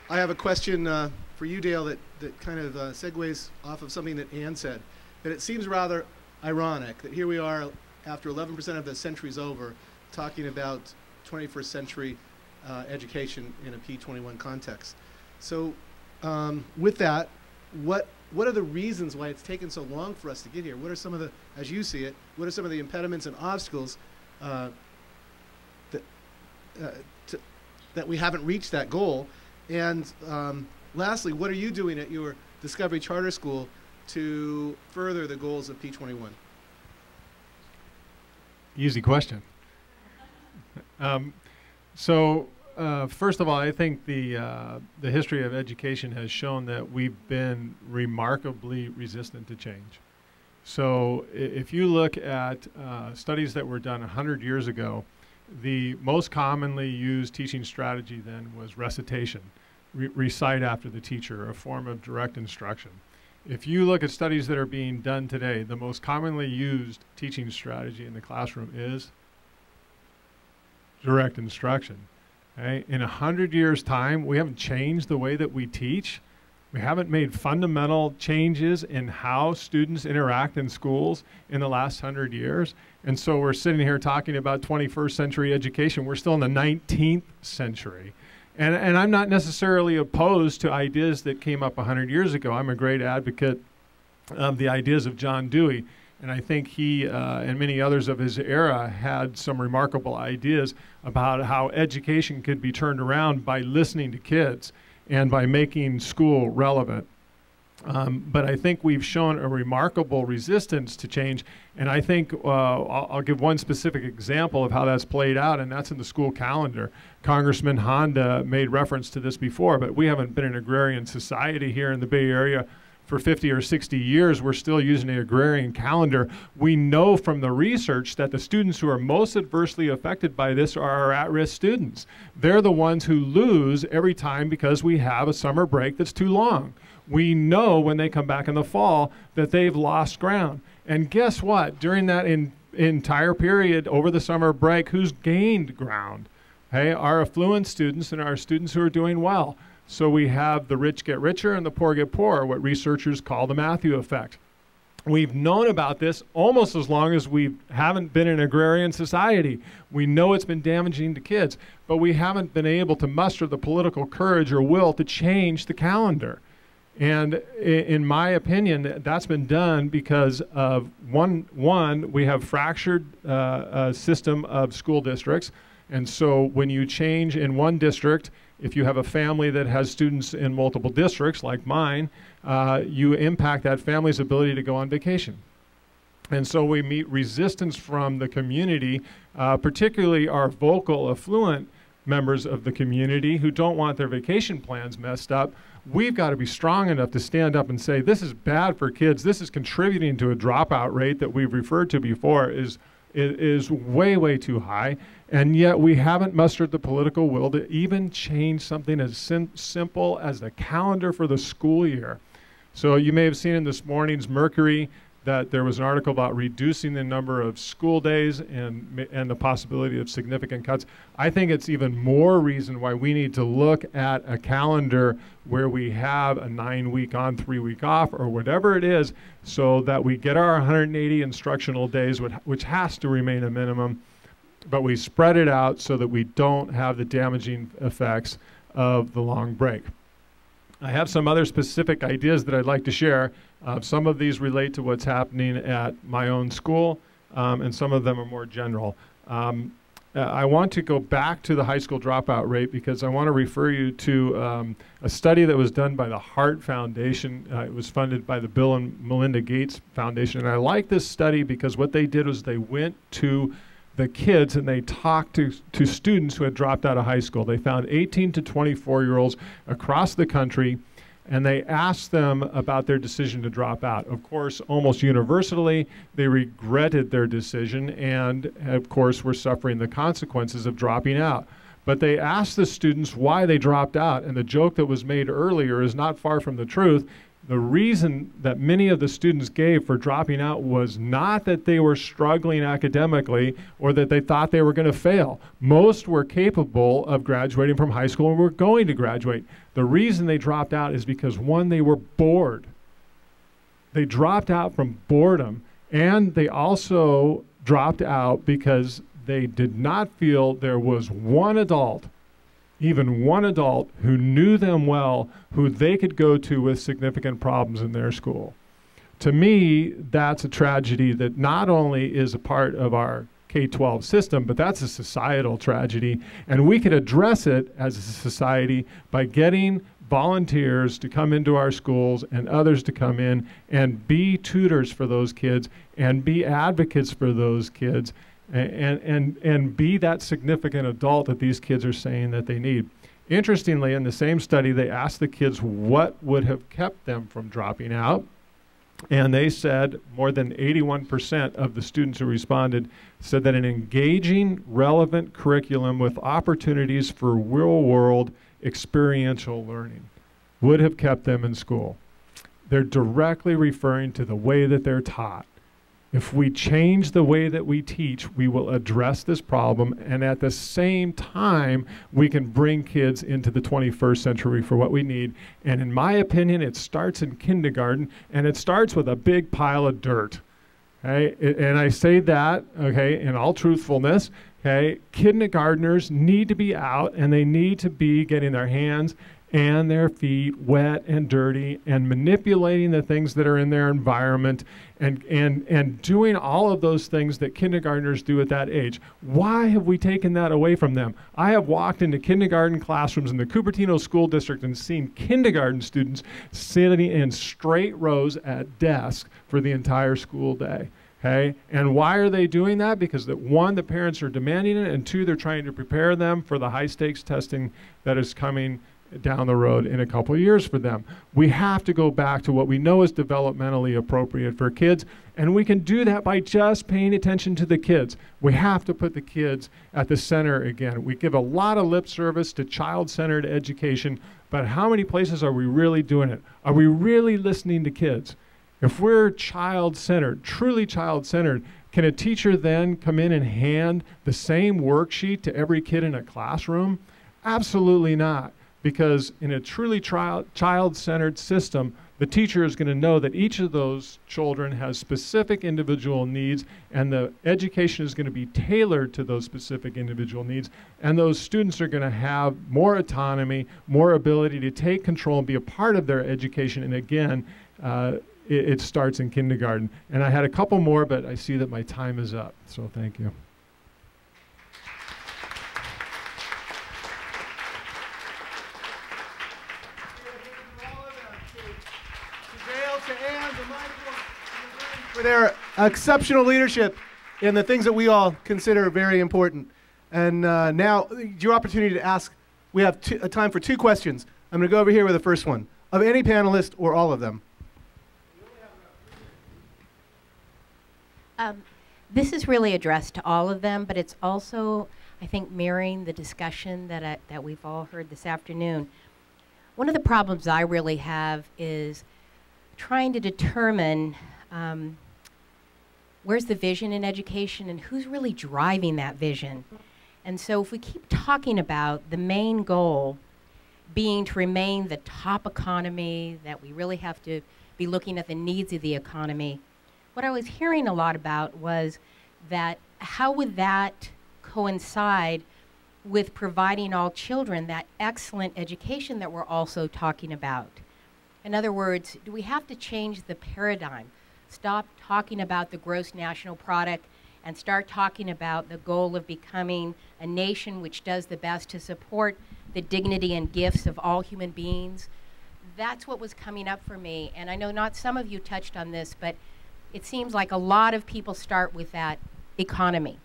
I have a question for you, Dale, that kind of segues off of something that Anne said. That it seems rather ironic that here we are after 11% of the century's over talking about 21st century education in a P21 context. So with that, what are the reasons why it's taken so long for us to get here? What are some of the, as you see it, what are some of the impediments and obstacles that we haven't reached that goal? And lastly, what are you doing at your Discovery Charter School to further the goals of P21? Easy question. First of all, I think the history of education has shown that we've been remarkably resistant to change. So if you look at studies that were done 100 years ago, the most commonly used teaching strategy then was recitation, recite after the teacher, a form of direct instruction. If you look at studies that are being done today, the most commonly used teaching strategy in the classroom is direct instruction. Okay? In 100 years' time, we haven't changed the way that we teach. We haven't made fundamental changes in how students interact in schools in the last 100 years. And so we're sitting here talking about 21st century education. We're still in the 19th century. And I'm not necessarily opposed to ideas that came up 100 years ago. I'm a great advocate of the ideas of John Dewey. And I think he and many others of his era had some remarkable ideas about how education could be turned around by listening to kids and by making school relevant. But I think we've shown a remarkable resistance to change. And I think I'll give one specific example of how that's played out, and that's in the school calendar. Congressman Honda made reference to this before, but we haven't been an agrarian society here in the Bay Area for 50 or 60 years. We're still using the agrarian calendar. We know from the research that the students who are most adversely affected by this are our at-risk students. They're the ones who lose every time because we have a summer break that's too long. We know when they come back in the fall that they've lost ground. And guess what? During that entire period over the summer break, who's gained ground? Hey, our affluent students and our students who are doing well. So we have the rich get richer and the poor get poorer, what researchers call the Matthew effect. We've known about this almost as long as we haven't been an agrarian society. We know it's been damaging to kids, but we haven't been able to muster the political courage or will to change the calendar. And in my opinion, that's been done because of one, we have fractured system of school districts. And so when you change in one district, if you have a family that has students in multiple districts, like mine, you impact that family's ability to go on vacation. And so we meet resistance from the community, particularly our vocal, affluent members of the community who don't want their vacation plans messed up. We've got to be strong enough to stand up and say, this is bad for kids. This is contributing to a dropout rate that we've referred to before is way, way too high. And yet we haven't mustered the political will to even change something as simple as the calendar for the school year. So you may have seen in this morning's Mercury that there was an article about reducing the number of school days and the possibility of significant cuts. I think it's even more reason why we need to look at a calendar where we have a 9-week on, 3-week off, or whatever it is, so that we get our 180 instructional days, which has to remain a minimum, but we spread it out so that we don't have the damaging effects of the long break. I have some other specific ideas that I'd like to share. Some of these relate to what's happening at my own school, and some of them are more general. I want to go back to the high school dropout rate because I want to refer you to a study that was done by the Hart Foundation. It was funded by the Bill and Melinda Gates Foundation. And I like this study because what they did was they went to the kids and they talked to students who had dropped out of high school. They found 18 to 24-year-olds across the country, and they asked them about their decision to drop out. Of course, almost universally, they regretted their decision and, of course, were suffering the consequences of dropping out. But they asked the students why they dropped out, and the joke that was made earlier is not far from the truth. The reason that many of the students gave for dropping out was not that they were struggling academically or that they thought they were going to fail. Most were capable of graduating from high school and were going to graduate. The reason they dropped out is because, one, they were bored. They dropped out from boredom, and they also dropped out because they did not feel there was one adult, even one adult, who knew them well, who they could go to with significant problems in their school. To me, that's a tragedy that not only is a part of our K-12 system, but that's a societal tragedy, and we could address it as a society by getting volunteers to come into our schools and others to come in and be tutors for those kids and be advocates for those kids and be that significant adult that these kids are saying that they need. Interestingly, in the same study, they asked the kids what would have kept them from dropping out. And they said more than 81% of the students who responded said that an engaging, relevant curriculum with opportunities for real-world experiential learning would have kept them in school. They're directly referring to the way that they're taught. If we change the way that we teach, we will address this problem, and at the same time, we can bring kids into the 21st century for what we need. And in my opinion, it starts in kindergarten, and it starts with a big pile of dirt. Okay? And I say that, okay, in all truthfulness. Okay? Kindergartners need to be out, and they need to be getting their hands and their feet wet and dirty and manipulating the things that are in their environment and doing all of those things that kindergartners do at that age. Why have we taken that away from them? I have walked into kindergarten classrooms in the Cupertino School District and seen kindergarten students sitting in straight rows at desks for the entire school day. Okay? And why are they doing that? Because that, one, the parents are demanding it, and two, they're trying to prepare them for the high stakes testing that is coming down the road in a couple of years for them. We have to go back to what we know is developmentally appropriate for kids, and we can do that by just paying attention to the kids. We have to put the kids at the center again. We give a lot of lip service to child-centered education, but how many places are we really doing it? Are we really listening to kids? If we're child-centered, truly child-centered, can a teacher then come in and hand the same worksheet to every kid in a classroom? Absolutely not. Because in a truly child-centered system, the teacher is going to know that each of those children has specific individual needs, and the education is going to be tailored to those specific individual needs, and those students are going to have more autonomy, more ability to take control and be a part of their education. And again, it starts in kindergarten. And I had a couple more, but I see that my time is up, so thank you. For their exceptional leadership in the things that we all consider very important. And now, your opportunity to ask. We have time for 2 questions. I'm going to go over here with the first one, of any panelist or all of them. This is really addressed to all of them, but it's also, I think, mirroring the discussion that we've all heard this afternoon. One of the problems I really have is trying to determine where's the vision in education and who's really driving that vision. And so if we keep talking about the main goal being to remain the top economy, that we really have to be looking at the needs of the economy, what I was hearing a lot about was that how would that coincide with providing all children that excellent education that we're also talking about? In other words, do we have to change the paradigm? Stop talking about the gross national product and start talking about the goal of becoming a nation which does the best to support the dignity and gifts of all human beings. That's what was coming up for me. And I know not some of you touched on this, but it seems like a lot of people start with that economy.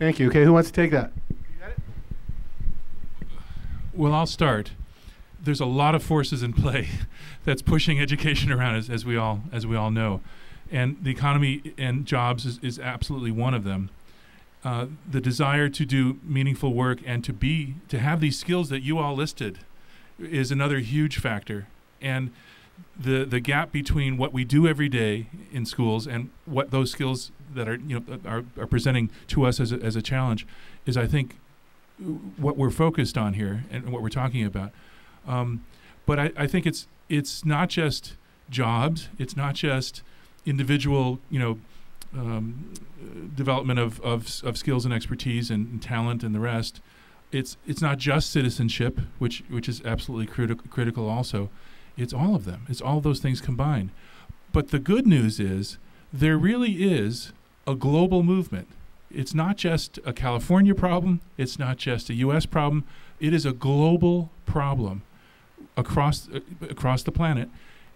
Thank you. Okay, who wants to take that? You got it? Well, I'll start. There's a lot of forces in play that's pushing education around, as we all know, and the economy and jobs is absolutely one of them. The desire to do meaningful work and to have these skills that you all listed is another huge factor. And the gap between what we do every day in schools and what those skills that are presenting to us as a challenge is, I think, what we're focused on here and what we're talking about. But I think it's not just jobs. It's not just individual, development of skills and expertise and talent and the rest. It's not just citizenship, which is absolutely critical also. It's all of them. It's all those things combined. But the good news is there really is a global movement. It's not just a California problem. It's not just a U.S. problem. It is a global problem across the planet.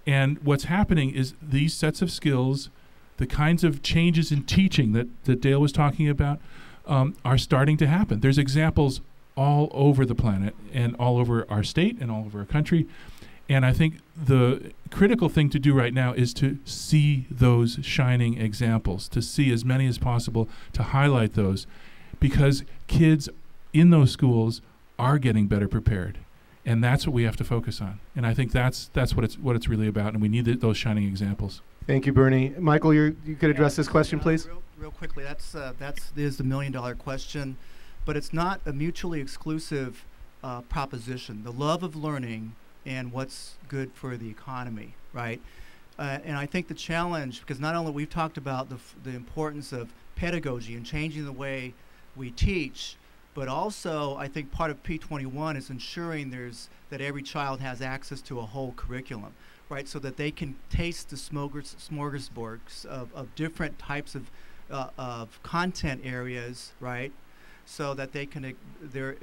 And what's happening is these sets of skills, the kinds of changes in teaching that Dale was talking about, are starting to happen. There's examples all over the planet and all over our state and all over our country. And I think the critical thing to do right now is to see those shining examples, to see as many as possible, to highlight those, because kids in those schools are getting better prepared. And that's what we have to focus on. And I think that's what it's really about, and we need those shining examples. Thank you, Bernie. Michael, you could address this question, please. Real quickly, that is the million-dollar question, but it's not a mutually exclusive proposition. The love of learning and what's good for the economy, right? And I think the challenge, because not only we've talked about the importance of pedagogy and changing the way we teach, but also I think part of P21 is ensuring that every child has access to a whole curriculum, right? So that they can taste the smorgasbords of different types of content areas, right? So that they can, their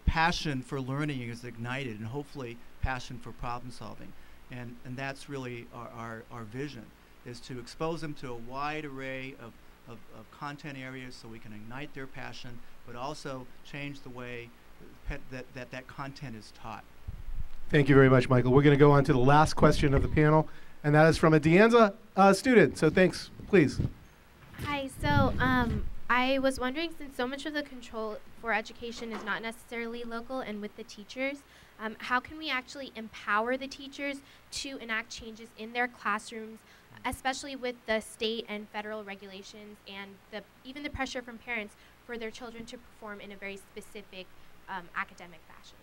passion for learning is ignited, and hopefully passion for problem solving. And that's really our vision, is to expose them to a wide array of content areas so we can ignite their passion, but also change the way that content is taught. Thank you very much, Michael. We're going to go on to the last question of the panel, and that is from a De Anza student. So thanks, please. Hi, so I was wondering, since so much of the control for education is not necessarily local and with the teachers, how can we actually empower the teachers to enact changes in their classrooms, especially with the state and federal regulations and even the pressure from parents for their children to perform in a very specific academic fashion?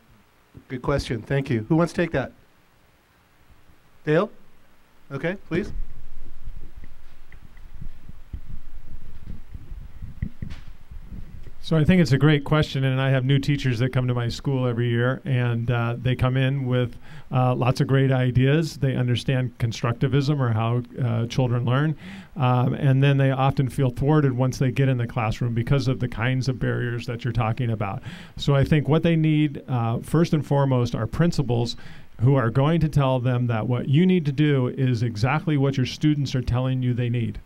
Good question. Thank you. Who wants to take that? Dale? Okay, please. So I think it's a great question, and I have new teachers that come to my school every year, and they come in with lots of great ideas. They understand constructivism, or how children learn, and then they often feel thwarted once they get in the classroom because of the kinds of barriers that you're talking about. So I think what they need, first and foremost, are principals who are going to tell them that what you need to do is exactly what your students are telling you they need.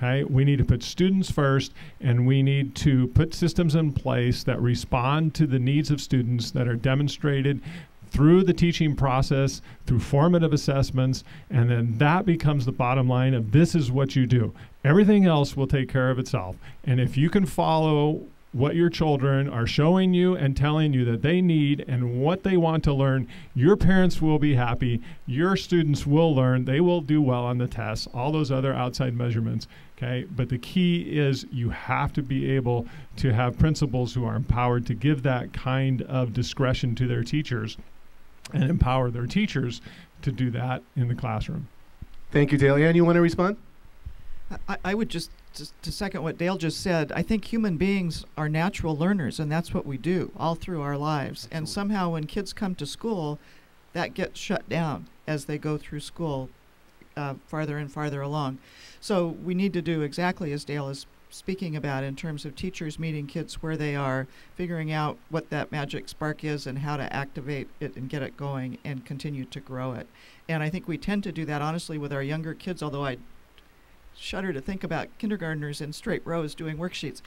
Okay? We need to put students first, and we need to put systems in place that respond to the needs of students, that are demonstrated through the teaching process, through formative assessments, and then that becomes the bottom line of this is what you do. Everything else will take care of itself. And if you can follow what your children are showing you and telling you that they need and what they want to learn, your parents will be happy, your students will learn, they will do well on the tests, all those other outside measurements, okay? But the key is you have to be able to have principals who are empowered to give that kind of discretion to their teachers and empower their teachers to do that in the classroom. Thank you, Dale. Ann, you want to respond? I would just to second what Dale just said, I think human beings are natural learners, and that's what we do all through our lives. Absolutely. And somehow when kids come to school, that gets shut down as they go through school farther and farther along. So we need to do exactly as Dale is speaking about in terms of teachers meeting kids where they are, figuring out what that magic spark is and how to activate it and get it going and continue to grow it. And I think we tend to do that honestly with our younger kids, although I shudder to think about kindergartners in straight rows doing worksheets.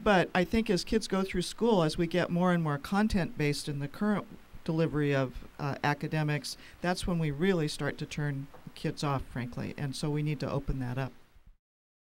But I think as kids go through school, as we get more and more content based in the current delivery of academics, that's when we really start to turn kids off, frankly. And so we need to open that up.